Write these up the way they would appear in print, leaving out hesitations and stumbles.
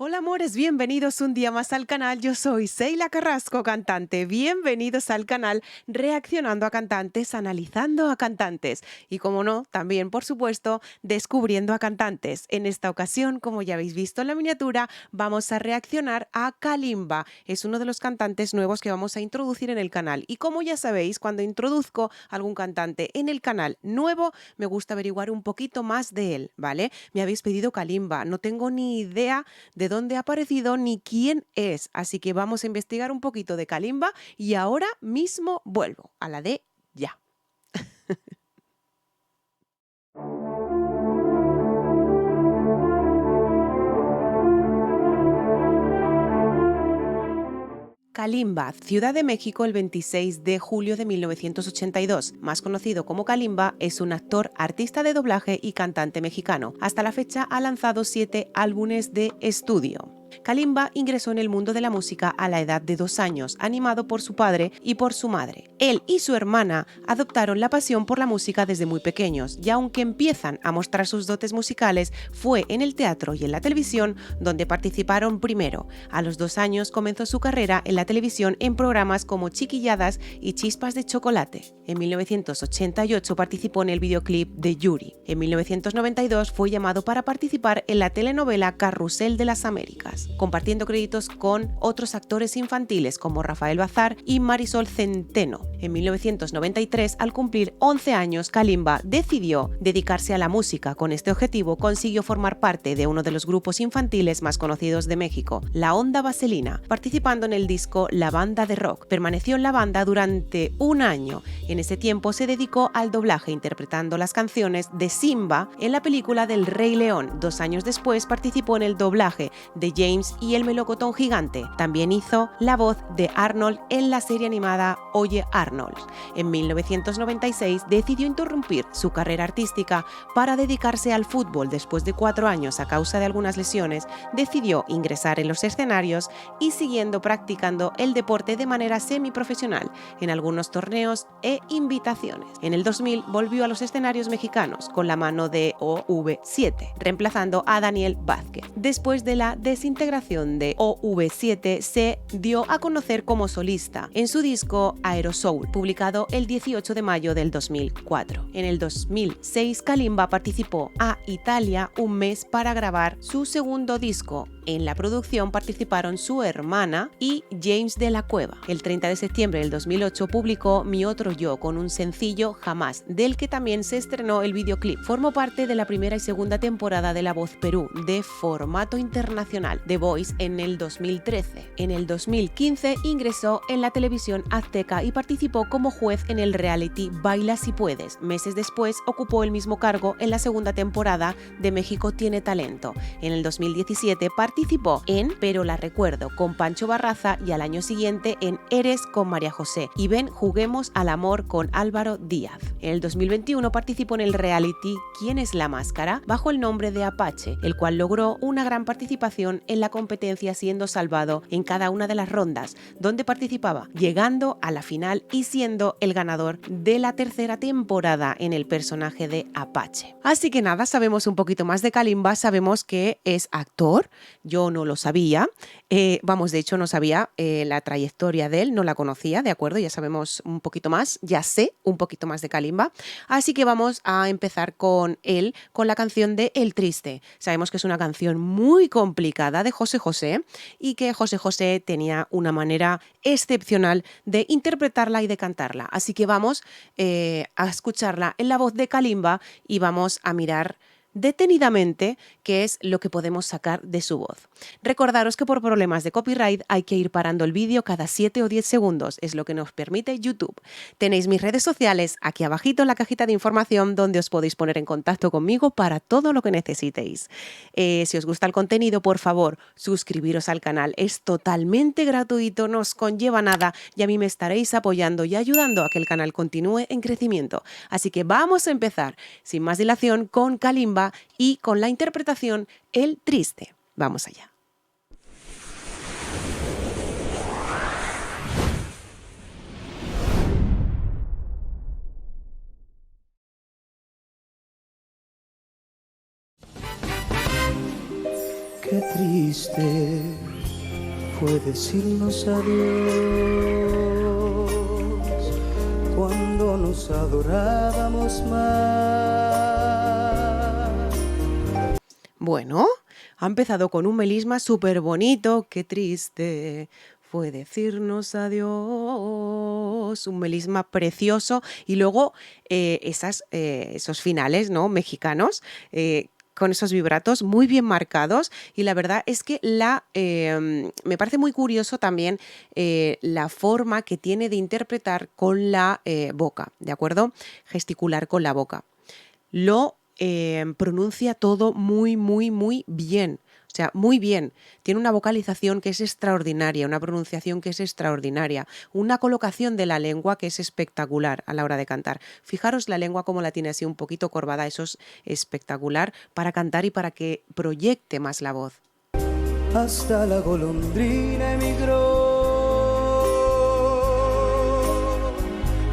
Hola amores, bienvenidos un día más al canal. Yo soy Seila Carrasco, cantante. Bienvenidos al canal Reaccionando a Cantantes, Analizando a Cantantes. Y como no, también por supuesto, Descubriendo a Cantantes. En esta ocasión, como ya habéis visto en la miniatura, vamos a reaccionar a Kalimba. Es uno de los cantantes nuevos que vamos a introducir en el canal. Y como ya sabéis, cuando introduzco algún cantante en el canal nuevo, me gusta averiguar un poquito más de él, ¿vale? Me habéis pedido Kalimba, no tengo ni idea de dónde ha aparecido ni quién es. Así que vamos a investigar un poquito de Kalimba y ahora mismo vuelvo a la de ya. Kalimba, Ciudad de México, el 26 de julio de 1982. Más conocido como Kalimba, es un actor, artista de doblaje y cantante mexicano. Hasta la fecha ha lanzado 7 álbumes de estudio. Kalimba ingresó en el mundo de la música a la edad de 2 años, animado por su padre y por su madre. Él y su hermana adoptaron la pasión por la música desde muy pequeños, y aunque empiezan a mostrar sus dotes musicales, fue en el teatro y en la televisión donde participaron primero. A los 2 años comenzó su carrera en la televisión en programas como Chiquilladas y Chispas de Chocolate. En 1988 participó en el videoclip de Yuri. En 1992 fue llamado para participar en la telenovela Carrusel de las Américas, compartiendo créditos con otros actores infantiles como Rafael Bazar y Marisol Centeno. En 1993, al cumplir 11 años, Kalimba decidió dedicarse a la música. Con este objetivo consiguió formar parte de uno de los grupos infantiles más conocidos de México, La Onda Vaselina, participando en el disco La Banda de Rock. Permaneció en la banda durante un año. En ese tiempo se dedicó al doblaje, interpretando las canciones de Simba en la película del Rey León. 2 años después participó en el doblaje de James y el melocotón gigante. También hizo la voz de Arnold en la serie animada Oye Arnold. En 1996 decidió interrumpir su carrera artística para dedicarse al fútbol. Después de 4 años, a causa de algunas lesiones, decidió ingresar en los escenarios y siguiendo practicando el deporte de manera semiprofesional en algunos torneos e invitaciones. En el 2000 volvió a los escenarios mexicanos con la mano de OV7, reemplazando a Daniel Vázquez. Después de la desintegración de OV7, se dio a conocer como solista en su disco Aerosoul, publicado el 18 de mayo del 2004. En el 2006, Kalimba participó a Italia un mes para grabar su segundo disco. En la producción participaron su hermana y James de la Cueva. El 30 de septiembre del 2008 publicó Mi Otro Yo con un sencillo Jamás, del que también se estrenó el videoclip. Formó parte de la primera y segunda temporada de La Voz Perú, de formato internacional, The Voice, en el 2013. En el 2015 ingresó en la televisión azteca y participó como juez en el reality Baila Si Puedes. Meses después ocupó el mismo cargo en la segunda temporada de México Tiene Talento. En el 2017 participó en Pero la recuerdo con Pancho Barraza y al año siguiente en Eres con María José y Ven Juguemos al Amor con Álvaro Díaz. En el 2021 participó en el reality ¿Quién es la máscara? Bajo el nombre de Apache, el cual logró una gran participación en la competencia, siendo salvado en cada una de las rondas donde participaba, llegando a la final y siendo el ganador de la tercera temporada en el personaje de Apache. Así que nada, sabemos un poquito más de Kalimba, sabemos que es actor. Yo no lo sabía, de hecho no sabía la trayectoria de él, no la conocía, ¿de acuerdo? Ya sabemos un poquito más, ya sé un poquito más de Kalimba, así que vamos a empezar con él, con la canción de El Triste. Sabemos que es una canción muy complicada de José José y que José José tenía una manera excepcional de interpretarla y de cantarla, así que vamos a escucharla en la voz de Kalimba y vamos a mirar detenidamente qué es lo que podemos sacar de su voz. Recordaros que por problemas de copyright hay que ir parando el vídeo cada 7 o 10 segundos, es lo que nos permite YouTube. Tenéis mis redes sociales aquí abajito en la cajita de información donde os podéis poner en contacto conmigo para todo lo que necesitéis. Si os gusta el contenido, por favor, suscribiros al canal, es totalmente gratuito, no os conlleva nada y a mí me estaréis apoyando y ayudando a que el canal continúe en crecimiento. Así que vamos a empezar, sin más dilación, con Kalimba y con la interpretación El Triste. Vamos allá. Qué triste fue decirnos adiós cuando nos adorábamos más. Bueno, ha empezado con un melisma súper bonito. Qué triste fue decirnos adiós. Un melisma precioso. Y luego esos finales, ¿no? Mexicanos. Con esos vibratos muy bien marcados, y la verdad es que me parece muy curioso también la forma que tiene de interpretar con la boca, ¿de acuerdo? Gesticular con la boca. Lo pronuncia todo muy, muy, muy bien. O sea, muy bien. Tiene una vocalización que es extraordinaria, una pronunciación que es extraordinaria, una colocación de la lengua que es espectacular a la hora de cantar. Fijaros la lengua como la tiene así un poquito corvada, eso es espectacular para cantar y para que proyecte más la voz. Hasta la golondrina emigró,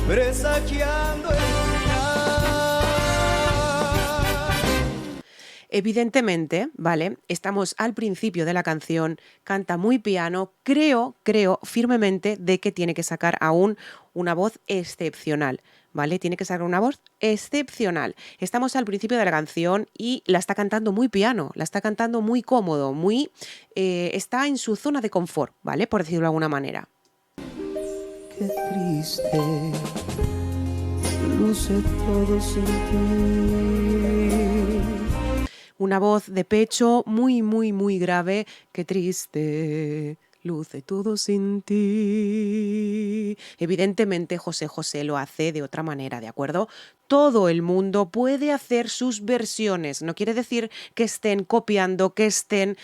presagiando el final. Evidentemente, ¿vale? Estamos al principio de la canción, canta muy piano, creo firmemente de que tiene que sacar aún una voz excepcional, ¿vale? Tiene que sacar una voz excepcional. Estamos al principio de la canción y la está cantando muy piano, la está cantando muy cómodo, está en su zona de confort, ¿vale? Por decirlo de alguna manera. Qué triste luce todo sin ti. Una voz de pecho muy, muy, muy grave. Qué triste luce todo sin ti. Evidentemente José José lo hace de otra manera, ¿de acuerdo? Todo el mundo puede hacer sus versiones. No quiere decir que estén copiando, que estén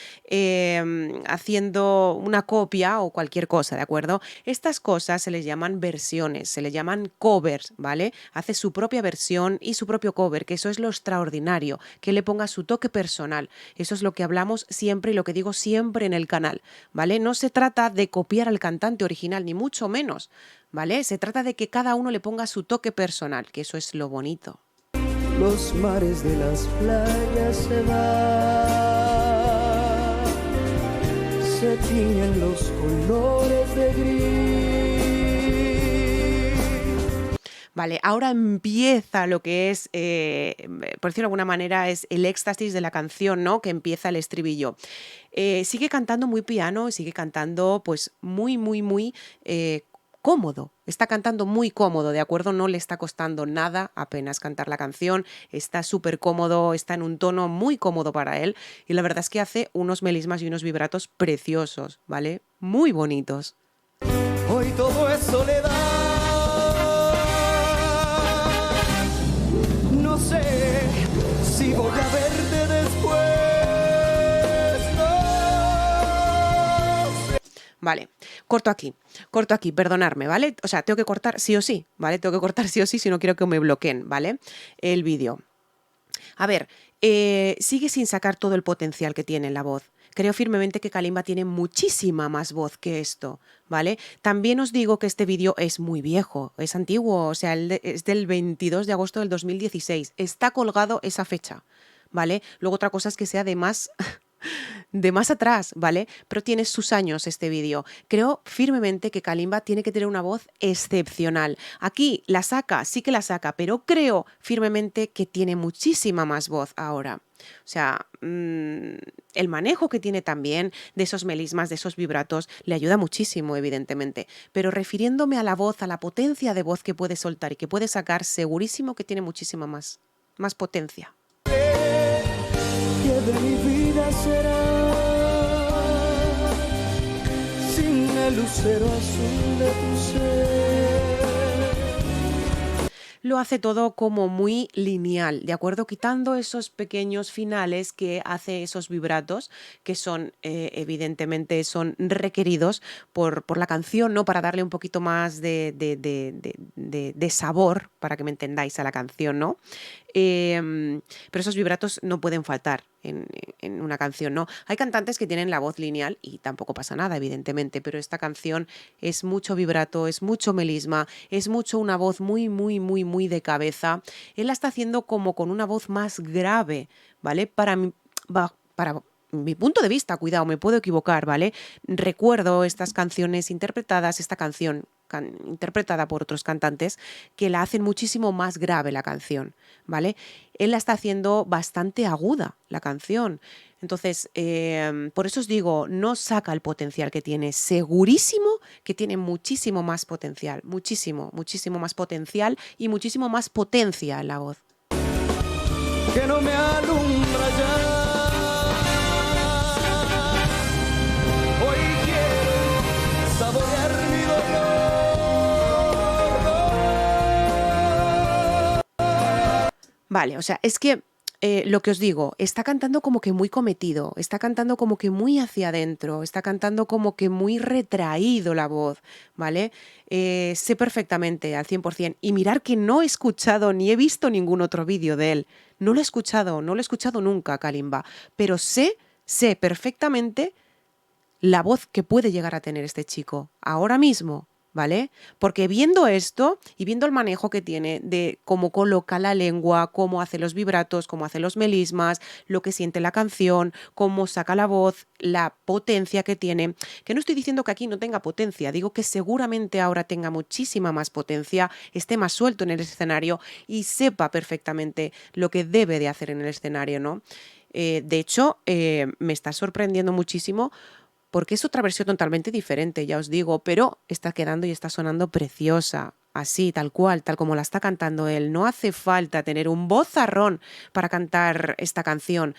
haciendo una copia o cualquier cosa, ¿de acuerdo? Estas cosas se les llaman versiones, se les llaman covers, ¿vale? Hace su propia versión y su propio cover, que eso es lo extraordinario, que le ponga su toque personal. Eso es lo que hablamos siempre y lo que digo siempre en el canal, ¿vale? No se trata de copiar al cantante original, ni mucho menos, ¿vale? Se trata de que cada uno le ponga su toque personal, que eso es lo bonito. Los mares de las playas se van, se tiñen los colores de gris. Vale, ahora empieza lo que es, por decirlo de alguna manera, es el éxtasis de la canción, ¿no? Que empieza el estribillo. Sigue cantando muy piano, sigue cantando pues muy, muy, muy cómodo. Está cantando muy cómodo, ¿de acuerdo? No le está costando nada apenas cantar la canción. Está súper cómodo, está en un tono muy cómodo para él. Y la verdad es que hace unos melismas y unos vibratos preciosos, ¿vale? Muy bonitos. Hoy todo es soledad. No sé si voy a verte después. Vale, corto aquí, perdonadme, ¿vale? O sea, tengo que cortar sí o sí, ¿vale? Tengo que cortar sí o sí si no quiero que me bloqueen, ¿vale? El vídeo. A ver, sigue sin sacar todo el potencial que tiene en la voz. Creo firmemente que Kalimba tiene muchísima más voz que esto, ¿vale? También os digo que este vídeo es muy viejo, es antiguo, o sea, es del 22 de agosto del 2016. Está colgado esa fecha, ¿vale? Luego otra cosa es que sea de más atrás, ¿vale? Pero tiene sus años este vídeo. Creo firmemente que Kalimba tiene que tener una voz excepcional. Aquí la saca, sí que la saca, pero creo firmemente que tiene muchísima más voz ahora. O sea, el manejo que tiene también de esos melismas, de esos vibratos, le ayuda muchísimo, evidentemente. Pero refiriéndome a la voz, a la potencia de voz que puede soltar y que puede sacar, segurísimo que tiene muchísima más potencia. Que de mi vida será sin el lucero azul de tu ser. Lo hace todo como muy lineal, ¿de acuerdo? Quitando esos pequeños finales que hace esos vibratos, que son, evidentemente, son requeridos por la canción, ¿no? Para darle un poquito más de sabor, para que me entendáis, a la canción, ¿no? Pero esos vibratos no pueden faltar en una canción, ¿no? Hay cantantes que tienen la voz lineal y tampoco pasa nada, evidentemente, pero esta canción es mucho vibrato, es mucho melisma, es mucho una voz muy, muy, muy, muy de cabeza. Él la está haciendo como con una voz más grave, ¿vale? Para mi punto de vista, cuidado, me puedo equivocar, ¿vale? Recuerdo estas canciones interpretadas, esta canción interpretada por otros cantantes que la hacen muchísimo más grave la canción, ¿vale? Él la está haciendo bastante aguda, la canción. Entonces, por eso os digo, no saca el potencial que tiene. Segurísimo que tiene muchísimo más potencial, muchísimo, muchísimo más potencial y muchísimo más potencia en la voz. Que no me alumbra ya. Hoy quiero saborear mi dolor. Vale, o sea, es que lo que os digo, está cantando como que muy cometido, está cantando como que muy hacia adentro, está cantando como que muy retraído la voz, ¿vale? Sé perfectamente al 100%. Y mirar que no he escuchado ni he visto ningún otro vídeo de él. No lo he escuchado, no lo he escuchado nunca, Kalimba. Pero sé perfectamente la voz que puede llegar a tener este chico ahora mismo, ¿vale? Porque viendo esto y viendo el manejo que tiene de cómo coloca la lengua, cómo hace los vibratos, cómo hace los melismas, lo que siente la canción, cómo saca la voz, la potencia que tiene, que no estoy diciendo que aquí no tenga potencia, digo que seguramente ahora tenga muchísima más potencia, esté más suelto en el escenario y sepa perfectamente lo que debe de hacer en el escenario, ¿no? De hecho, me está sorprendiendo muchísimo porque es otra versión totalmente diferente, ya os digo, pero está quedando y está sonando preciosa, así, tal cual, tal como la está cantando él. No hace falta tener un vozarrón para cantar esta canción.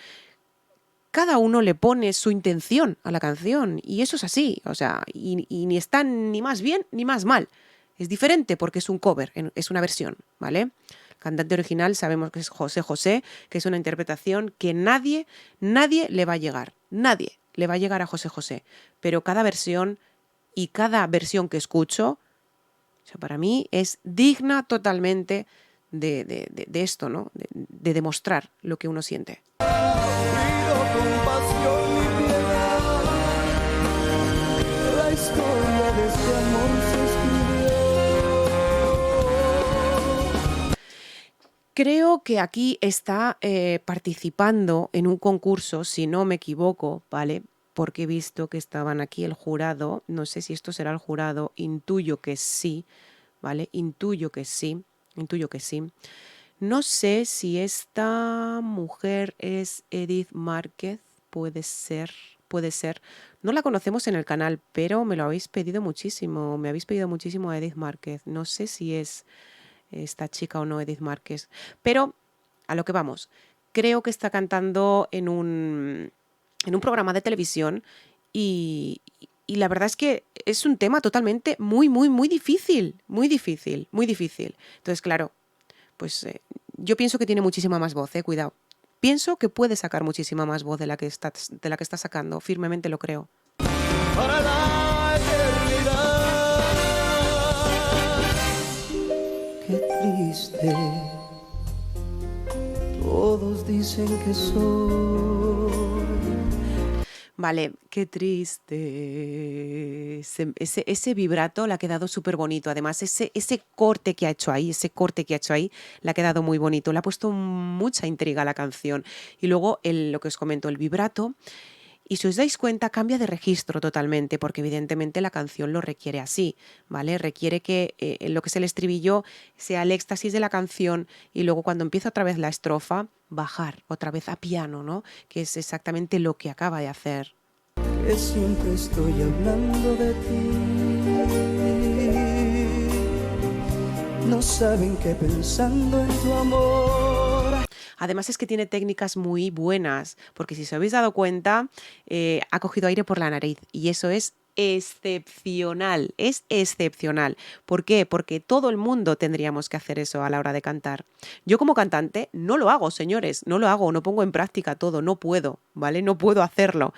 Cada uno le pone su intención a la canción y eso es así, o sea, y ni está ni más bien ni más mal. Es diferente porque es un cover, es una versión, ¿vale? El cantante original sabemos que es José José, que es una interpretación que nadie le va a llegar, nadie le va a llegar a José José, pero cada versión y cada versión que escucho, o sea, para mí es digna totalmente de esto, ¿no? De demostrar lo que uno siente. Pido compasión y piedad. La historia de este amor se escribió. Creo que aquí está participando en un concurso, si no me equivoco, ¿vale? Porque he visto que estaban aquí el jurado, no sé si esto será el jurado, intuyo que sí, ¿vale? Intuyo que sí. No sé si esta mujer es Edith Márquez, puede ser. No la conocemos en el canal, pero me lo habéis pedido muchísimo, me habéis pedido muchísimo a Edith Márquez. No sé si es esta chica o no, Edith Márquez. Pero a lo que vamos, creo que está cantando en un programa de televisión y la verdad es que es un tema totalmente muy difícil, muy difícil. Entonces, claro, pues yo pienso que tiene muchísima más voz, cuidado. Pienso que puede sacar muchísima más voz de la que está sacando, firmemente lo creo. Para la eternidad. Qué triste. Todos dicen que soy. Vale, qué triste. Ese vibrato le ha quedado súper bonito. Además, ese corte que ha hecho ahí, le ha quedado muy bonito. Le ha puesto mucha intriga a la canción. Y luego, lo que os comento, el vibrato. Y si os dais cuenta, cambia de registro totalmente, porque evidentemente la canción lo requiere así, ¿vale? Requiere que lo que es el estribillo sea el éxtasis de la canción y luego cuando empieza otra vez la estrofa, bajar otra vez a piano, ¿no? Que es exactamente lo que acaba de hacer. Que siempre estoy hablando de ti. No saben que pensando en tu amor. Además es que tiene técnicas muy buenas, porque si os habéis dado cuenta, ha cogido aire por la nariz y eso es excepcional, es excepcional. ¿Por qué? Porque todo el mundo tendríamos que hacer eso a la hora de cantar. Yo como cantante no lo hago, señores, no lo hago, no pongo en práctica todo, no puedo, ¿vale? No puedo hacerlo.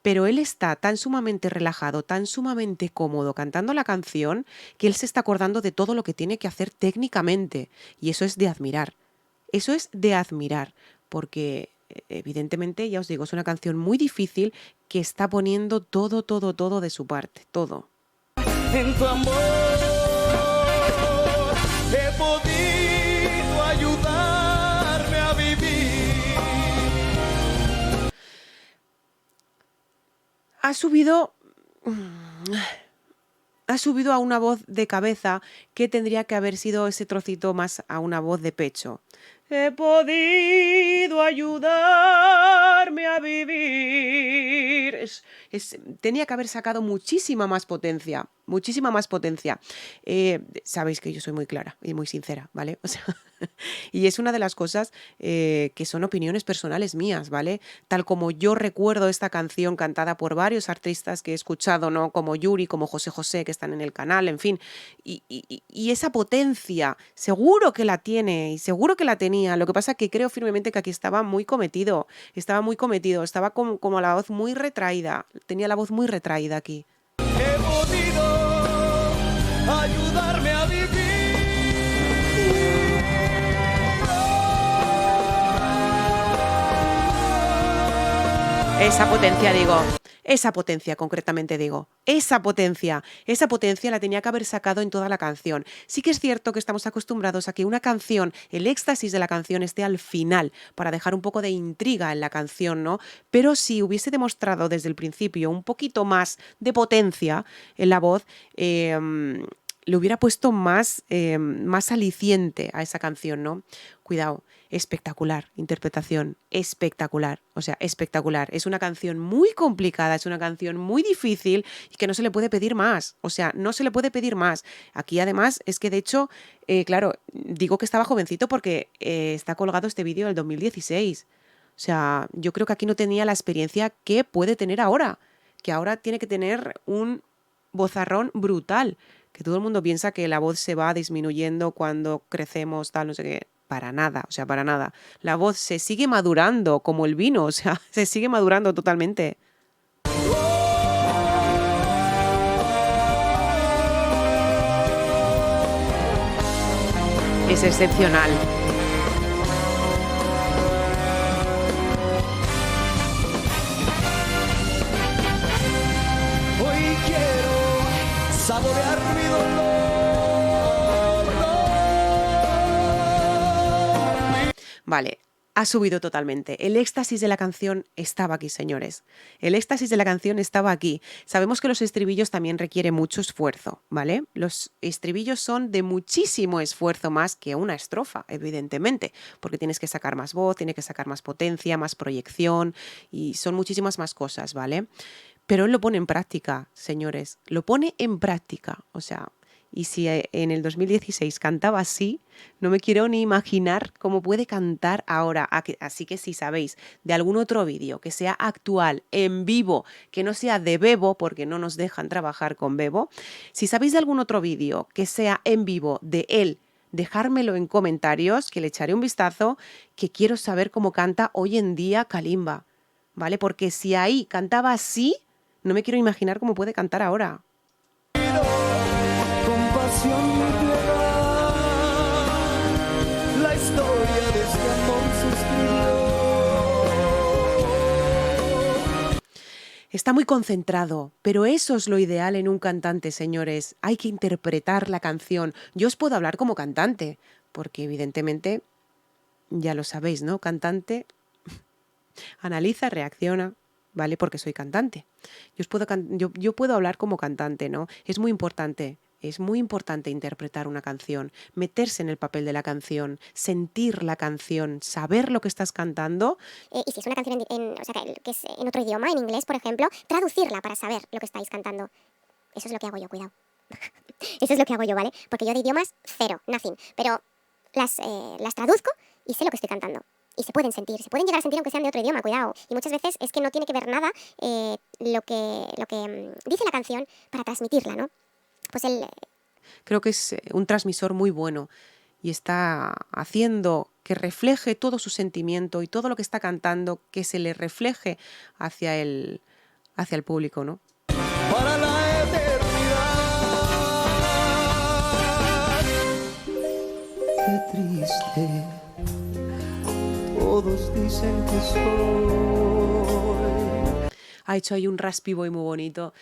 Pero él está tan sumamente relajado, tan sumamente cómodo cantando la canción, que él se está acordando de todo lo que tiene que hacer técnicamente. Y eso es de admirar. Eso es de admirar, porque evidentemente, ya os digo, es una canción muy difícil que está poniendo todo de su parte, todo. En tu amor he podido ayudarme a vivir. ha subido... Ha subido a una voz de cabeza que tendría que haber sido ese trocito más a una voz de pecho. He podido ayudarme a vivir. Tenía que haber sacado muchísima más potencia. Muchísima más potencia. Sabéis que yo soy muy clara y muy sincera, ¿vale? O sea, y es una de las cosas que son opiniones personales mías, ¿vale? Tal como yo recuerdo esta canción cantada por varios artistas que he escuchado, ¿no? Como Yuri, como José José, que están en el canal, en fin. Y esa potencia, seguro que la tiene y seguro que la tenía. Lo que pasa es que creo firmemente que aquí estaba muy cometido. Estaba como la voz muy retraída. Tenía la voz muy retraída aquí. He podido ayudarme a vivir. Esa potencia, digo. Esa potencia, concretamente digo. Esa potencia la tenía que haber sacado en toda la canción. Sí que es cierto que estamos acostumbrados a que una canción, el éxtasis de la canción esté al final, para dejar un poco de intriga en la canción, ¿no? Pero si hubiese demostrado desde el principio un poquito más de potencia en la voz, le hubiera puesto más aliciente a esa canción, ¿no? Cuidado, espectacular, interpretación, espectacular, o sea, espectacular. Es una canción muy complicada, es una canción muy difícil y que no se le puede pedir más, o sea, no se le puede pedir más. Aquí además es que de hecho, claro, digo que estaba jovencito porque está colgado este vídeo del 2016. O sea, yo creo que aquí no tenía la experiencia que puede tener ahora, que ahora tiene que tener un vozarrón brutal, que todo el mundo piensa que la voz se va disminuyendo cuando crecemos, tal, no sé qué. Para nada, o sea, para nada. La voz se sigue madurando como el vino, o sea, se sigue madurando totalmente. Es excepcional. Hoy quiero saborear mi dolor. Vale, ha subido totalmente. El éxtasis de la canción estaba aquí, señores. El éxtasis de la canción estaba aquí. Sabemos que los estribillos también requieren mucho esfuerzo, ¿vale? Los estribillos son de muchísimo esfuerzo más que una estrofa, evidentemente, porque tienes que sacar más voz, tienes que sacar más potencia, más proyección y son muchísimas más cosas, ¿vale? Pero él lo pone en práctica, señores. Lo pone en práctica, o sea... Y si en el 2016 cantaba así, no me quiero ni imaginar cómo puede cantar ahora. Así que si sabéis de algún otro vídeo que sea actual, en vivo, que no sea de Bebo, porque no nos dejan trabajar con Bebo, si sabéis de algún otro vídeo que sea en vivo de él, dejármelo en comentarios, que le echaré un vistazo, que quiero saber cómo canta hoy en día Kalimba, ¿vale? Porque si ahí cantaba así, no me quiero imaginar cómo puede cantar ahora. Compasión y piedad, la historia de este amor se escribió. Está muy concentrado, pero eso es lo ideal en un cantante, señores. Hay que interpretar la canción. Yo os puedo hablar como cantante, porque evidentemente, ya lo sabéis, ¿no? Cantante analiza, reacciona, ¿vale? Porque soy cantante. Yo puedo hablar como cantante, ¿no? Es muy importante interpretar una canción, meterse en el papel de la canción, sentir la canción, saber lo que estás cantando. Y si es una canción o sea, que es en otro idioma, en inglés, por ejemplo, traducirla para saber lo que estáis cantando. Eso es lo que hago yo, cuidado. Eso es lo que hago yo, ¿vale? Porque yo de idiomas, cero, nothing. Pero las traduzco y sé lo que estoy cantando. Y se pueden sentir, se pueden llegar a sentir aunque sean de otro idioma, cuidado. Y muchas veces es que no tiene que ver nada lo que dice la canción para transmitirla, ¿no? Pues creo que es un transmisor muy bueno y está haciendo que refleje todo su sentimiento y todo lo que está cantando, que se le refleje hacia el público, ¿no? Para la eternidad. Qué triste, todos dicen que soy. Ha hecho ahí un raspy boy muy bonito.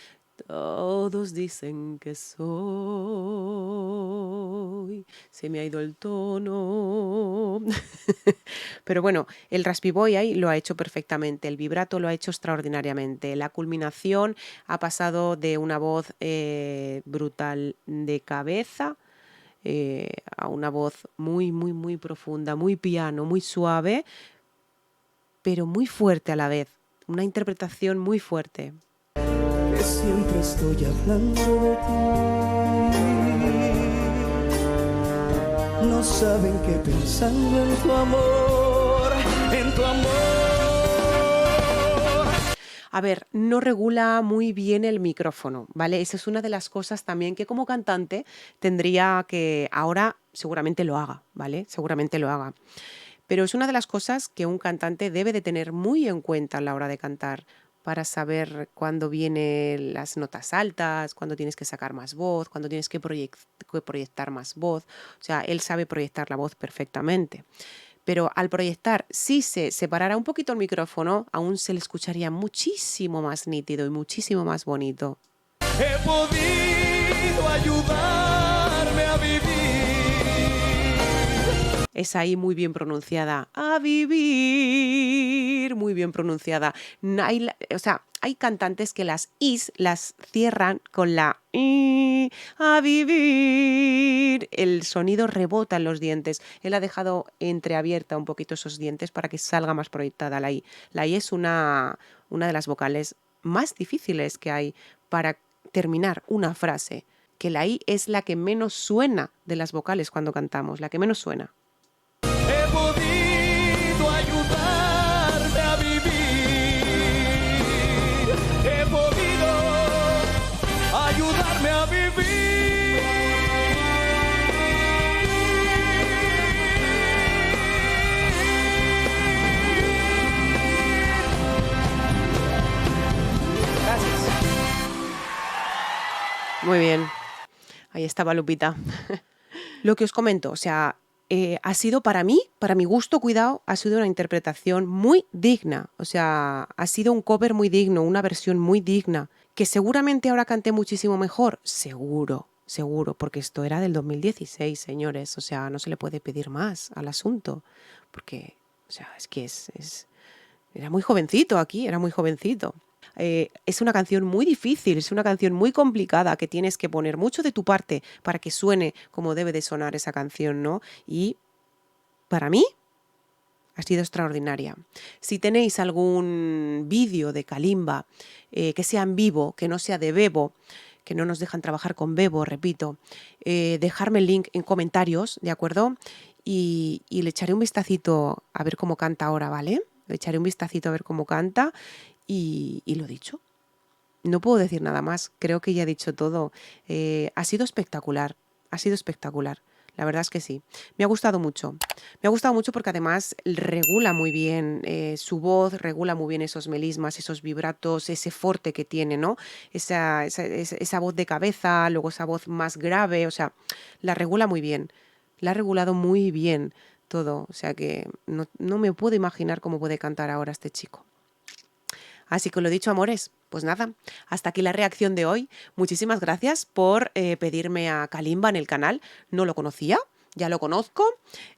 Todos dicen que soy. Se me ha ido el tono. Pero bueno, el Raspy Boy ahí lo ha hecho perfectamente. El vibrato lo ha hecho extraordinariamente. La culminación ha pasado de una voz brutal de cabeza a una voz muy, muy, muy profunda, muy piano, muy suave, pero muy fuerte a la vez. Una interpretación muy fuerte. Que siempre estoy hablando de ti. No saben que pensando en tu amor, en tu amor. A ver, no regula muy bien el micrófono, ¿vale? Esa es una de las cosas también que como cantante tendría que, ahora seguramente lo haga, ¿vale? Seguramente lo haga. Pero es una de las cosas que un cantante debe de tener muy en cuenta a la hora de cantar para saber cuándo vienen las notas altas, cuándo tienes que sacar más voz, cuándo tienes que proyectar más voz. O sea, él sabe proyectar la voz perfectamente. Pero al proyectar, si se separara un poquito el micrófono, aún se le escucharía muchísimo más nítido y muchísimo más bonito. He podido ayudarme a vivir. Es ahí muy bien pronunciada. A vivir. Muy bien pronunciada. No hay, o sea, hay cantantes que las is las cierran con la i. A vivir. El sonido rebota en los dientes. Él ha dejado entreabierta un poquito esos dientes para que salga más proyectada la i. La i es una de las vocales más difíciles que hay para terminar una frase. Que la i es la que menos suena de las vocales cuando cantamos, la que menos suena. He podido ayudarme a vivir. He podido ayudarme a vivir. Gracias. Muy bien. Ahí estaba Lupita. Lo que os comento, o sea, ha sido para mí, para mi gusto, cuidado, ha sido una interpretación muy digna. O sea, ha sido un cover muy digno, una versión muy digna. Que seguramente ahora canté muchísimo mejor. Seguro, seguro, porque esto era del 2016, señores. O sea, no se le puede pedir más al asunto. Porque, o sea, es que era muy jovencito aquí, era muy jovencito. Es una canción muy difícil, es una canción muy complicada que tienes que poner mucho de tu parte para que suene como debe de sonar esa canción, ¿no? Y para mí ha sido extraordinaria. Si tenéis algún vídeo de Kalimba que sea en vivo, que no sea de Bebo, que no nos dejan trabajar con Bebo, repito, dejarme el link en comentarios, ¿de acuerdo? Y le echaré un vistacito a ver cómo canta ahora, ¿vale? Le echaré un vistacito a ver cómo canta y lo dicho. No puedo decir nada más, creo que ya he dicho todo. Ha sido espectacular, ha sido espectacular. La verdad es que sí. Me ha gustado mucho. Me ha gustado mucho porque además regula muy bien su voz, regula muy bien esos melismas, esos vibratos, ese forte que tiene, ¿no? Esa voz de cabeza, luego esa voz más grave, o sea, la regula muy bien. La ha regulado muy bien todo. O sea que no me puedo imaginar cómo puede cantar ahora este chico. Así que lo dicho, amores, pues nada, hasta aquí la reacción de hoy. Muchísimas gracias por pedirme a Kalimba en el canal. No lo conocía, ya lo conozco.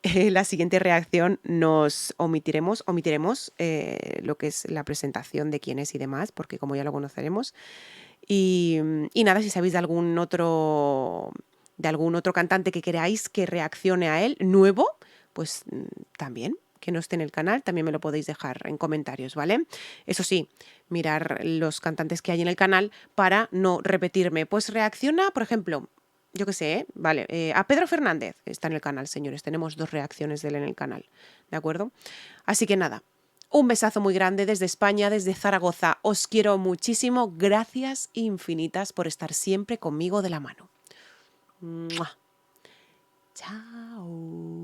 La siguiente reacción nos omitiremos lo que es la presentación de quién es y demás, porque como ya lo conoceremos. Y nada, si sabéis de algún otro cantante que queráis que reaccione a él, nuevo, pues también, que no esté en el canal, también me lo podéis dejar en comentarios, ¿vale? Eso sí, mirar los cantantes que hay en el canal para no repetirme. Pues reacciona, por ejemplo, yo qué sé, ¿vale? A Pedro Fernández está en el canal, señores. Tenemos 2 reacciones de él en el canal, ¿de acuerdo? Así que nada, un besazo muy grande desde España, desde Zaragoza. Os quiero muchísimo. Gracias infinitas por estar siempre conmigo de la mano. ¡Mua! Chao.